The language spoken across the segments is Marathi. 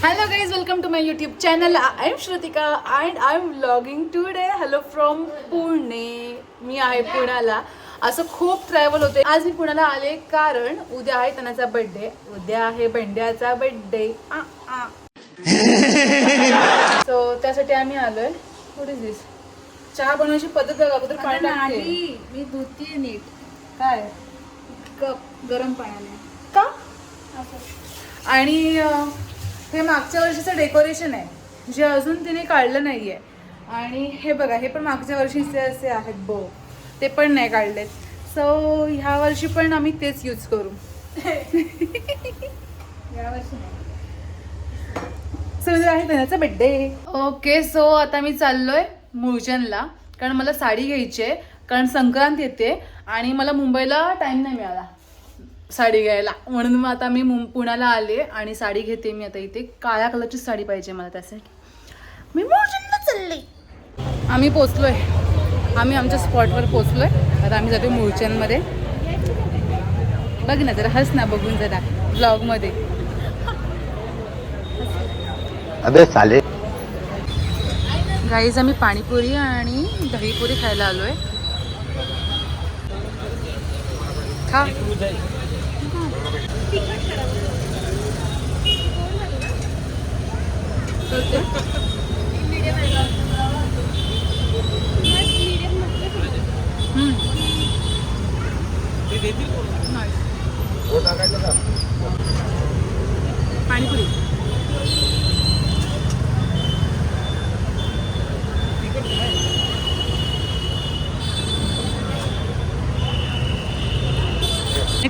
Hello guys, welcome to my YouTube channel. I am Shrutika and I am vlogging today. Hello from Pune. मी आहे पुण्याला. असं खूप ट्रॅव्हल होते. आज मी पुण्याला आले कारण उद्या आहे तनाचा बर्थडे. उद्या आहे बंड्याचा बर्थडे. सो त्यासाठी आम्ही आलोय. व्हॉट इज दिस? चहा बनवायची पद्धत बघा. अगोदर पाणी टाकते. मी धुतीये नीट. काय? कप गरम पाण्याने. का? आणि हे मागच्या वर्षीचं डेकोरेशन आहे जे अजून तिने काढलं नाहीये. आणि हे बघा, हे पण मागच्या वर्षीचे असे आहेत बो, ते पण नाही काढलेत. सो ह्या वर्षी पण आम्ही तेच यूज करू. यावर्षी नाही. सो आहे त्याचा बड्डे. ओके, सो आता मी चाललोय मुळचंदला कारण मला साडी घ्यायची आहे. कारण संक्रांत येते आणि मला मुंबईला टाइम नाही मिळाला साडी घ्यायला, म्हणून मग आता मी पुण्याला आले आणि साडी घेते. मी आता इथे काळ्या कलरची साडी पाहिजे मला, त्यासाठी मी मुळचंदला चालले. आम्ही पोचलोय, आम्ही आमच्या स्पॉटवर पोचलोय. आता आम्ही जातो मुळचंदमध्ये. बघ ना जरा, हस ना बघून जरा ब्लॉगमध्ये. अबे साले. गाईज आम्ही पाणीपुरी आणि दहीपुरी खायला आलोय. खा. पाणीपुरी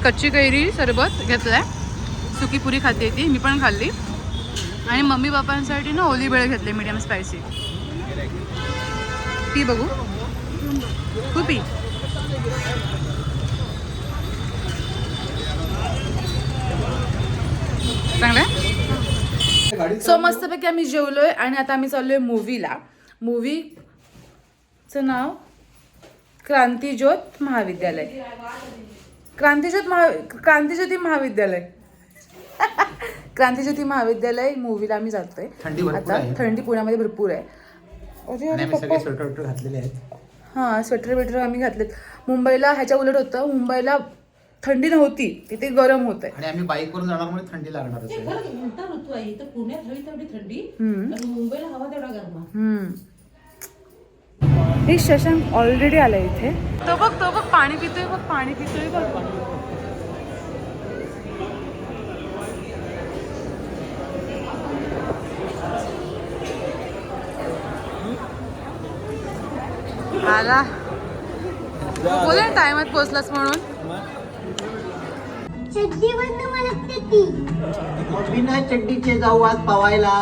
कच्ची कैरी सरबत घेतलाय. सुकी पुरी खाते ती, मी पण खाल्ली. आणि मम्मी पप्पांसाठी ना ओली बेळ घेतले मीडियम स्पायसी. ती बघू तू पी. चांगलंय. सो मस्तपैकी आम्ही जेवलोय आणि आता आम्ही चाललोय मूवीला. मूवीचं नाव क्रांतिज्योत महाविद्यालय. क्रांतिज्योती महाविद्यालय. क्रांतिज्योती महाविद्यालय मूवीला आम्ही जातोय. आता थंडी पुण्यामध्ये भरपूर आहे. हा, स्वेटर बिटर आम्ही घातलेत. मुंबईला ह्याच्या उलट होतं, मुंबईला थंडी नव्हती, तिथे गरम होत आहे. आणि आम्ही बाईकवरून जाण्यामुळे थंडी लागणार होती. ऋतू आहे तर पुण्यात हवी तेवढी थंडी आणि मुंबईला हवा तेवढा गरमा. हे शशांक ऑलरेडी आलाय इथे. तो बघ पाणी पितोय. बघ पाणी पितोय बघ. आला बोल ना, टायमात पोहोचलास म्हणून. बिना चड्डीचे जाऊ आज पवायला.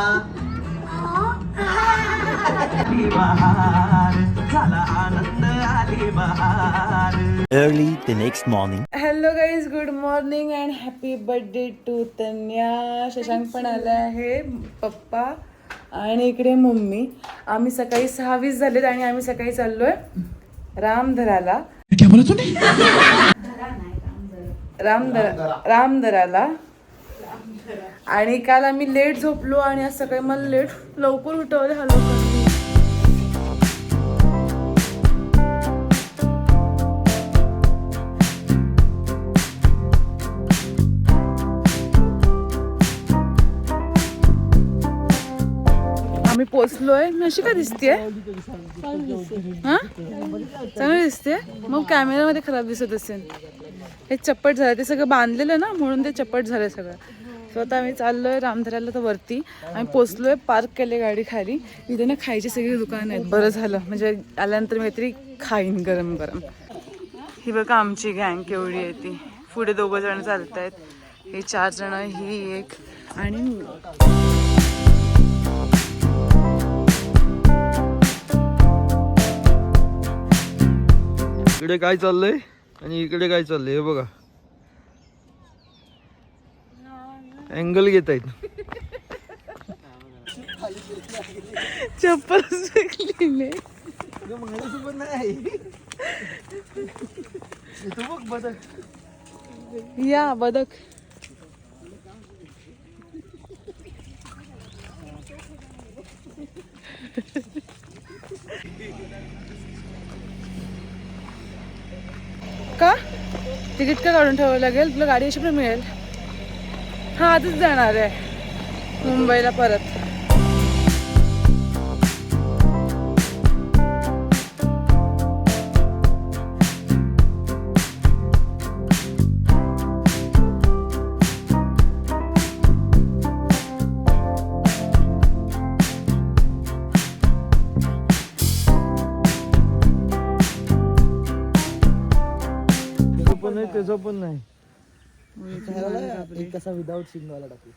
Early the next morning. Hello guys, good morning and happy birthday to Tanya. Shashank पण आला आहे, पप्पा आणि इकडे मम्मी. आम्ही सकाळी 6:20 झालेत आणि आम्ही सकाळी चाललोय रामधराला. रामधराला. आणि काल आम्ही लेट झोपलो आणि आज सकाळी मला लवकर उठवले. हॅलो आम्ही पोचलोय. मी अशी का दिसतेय? हा, चांगली दिसते. मग कॅमेरामध्ये खराब दिसत असेल. हे चप्पट झालं, ते सगळं बांधलेलं ना, म्हणून ते चप्पट झालं सगळं. सो आता आम्ही चाललोय रामधराला. तर वरती आम्ही पोचलोय, पार्क केले गाडी खाली. इथे ना खायची सगळी दुकानं आहेत. बरं झालं, म्हणजे आल्यानंतर मी काहीतरी खाईन गरम गरम. ही बघा आमची गँग केवढी आहे ती. पुढे 2 जण चालत आहेत, हे 4 जण, ही एक आणि इकडे काय चाललंय आणि इकडे काय चाललंय हे बघा. अँगल घेत आहेत. चप्पल या बदक. का तिकीट का काढून ठेवावं लागेल? तुला गाडी अशी पण मिळेल. हा आजच जाणार आहे मुंबईला परत. त्याचं पण नाही त्याचं पण नाही. एक कसा विदाऊट शिंगवाला टाकू.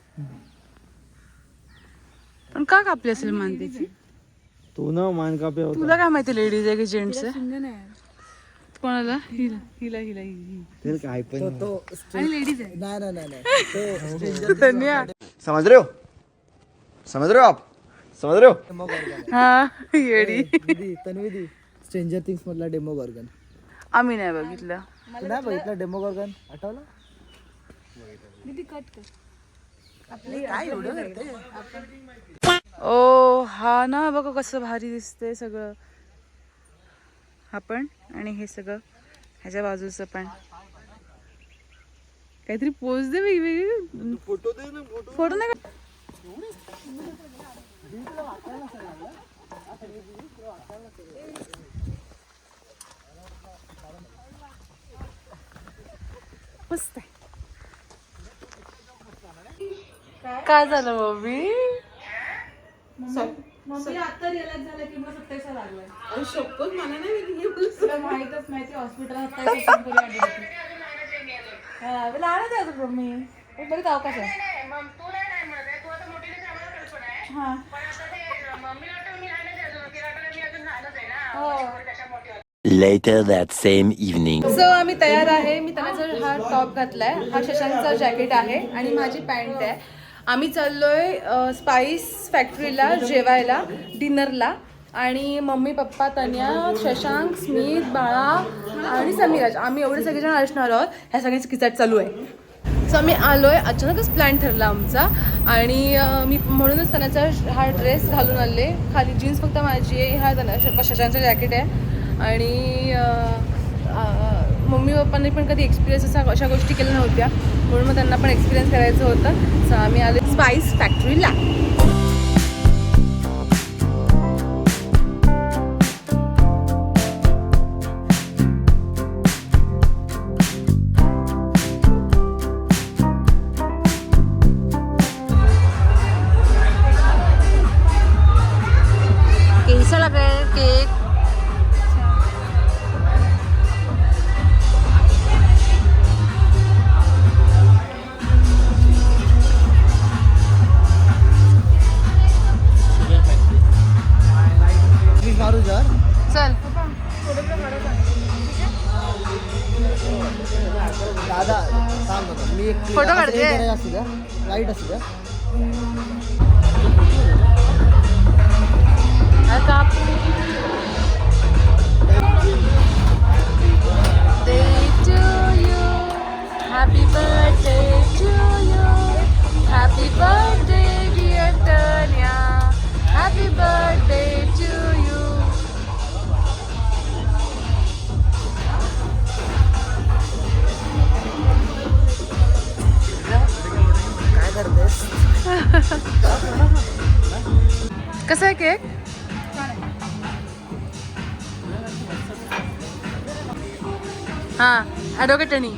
पण का कापली असेल मान त्याची? तो ना मान कापे होता. तुला काय माहिती लेडीज आहे की जेंट्स आहे? कोणाला? हिला हिला हिला ते काय पण आणि लेडीज आहे. नाही धन्या. समझ रहे हो आप समझ रहे हो. हा येडी. तन्विधी स्ट्रेंजर थिंग्स मधला डेमो गॉर्गन आम्ही नाही बघितलं. नाही बघितला डेमो गॉर्गन आठवलं. ओ हा ना बघा कसं भारी दिसतंय सगळं. हा पण आणि हे सगळं ह्याच्या बाजूचं पण काहीतरी पोज दे वेगवेगळी. फोटो दे ना फोटो नाही का? मस्त आहे. काय झालं मम्मी? मम्मी आता रिअलाइज झालं की मला 27 लागलाय. शपथ मला नाही तुला माहितच नाही ते हॉस्पिटल लहानच आहे अजून मम्मी. बरीच अवकाश आहे. हा Later that same evening. So आम्ही तयार आहे. मी त्याचा हा टॉप घातलाय. हा शशांकचा जॅकेट आहे आणि माझी पॅन्ट आहे. आम्ही चाललोय स्पाइस फॅक्टरीला जेवायला डिनरला. आणि मम्मी पप्पा तन्या शशांक स्मित बाळा आणि समीराज आम्ही एवढे सगळेजण असणार आहोत. ह्या सगळ्यांची किचाट चालू आहे. सो आम्ही आलोय. अचानकच प्लॅन ठरला आमचा आणि मी म्हणूनच त्याचा हा ड्रेस घालून आले. खाली जीन्स फक्त माझी आहे. हा शशांकचं जॅकेट आहे. आणि मम्मी पप्पांनी पण कधी एक्सपिरियन्स अशा गोष्टी केल्या नव्हत्या म्हणून मग त्यांना पण एक्सपिरियन्स करायचं होतं. सो आम्ही आलो स्पाइस फॅक्टरीला. कैसा लग रहा है केक? मारू जर चल दादा सांग बघा मी एक फोटो काढते. असू द्या लाईट असू द्या. आता happy birthday to you. Happy birthday dear Tanya. Happy birthday to you. काय करतेस? कसं आहे केक? हां ॲडव्होकेट टनी.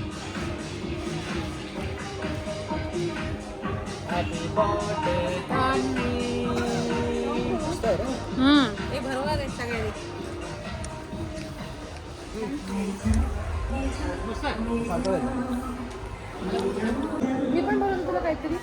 हे भरवा रे सगळे. मी पण बोलतो तुला काहीतरी.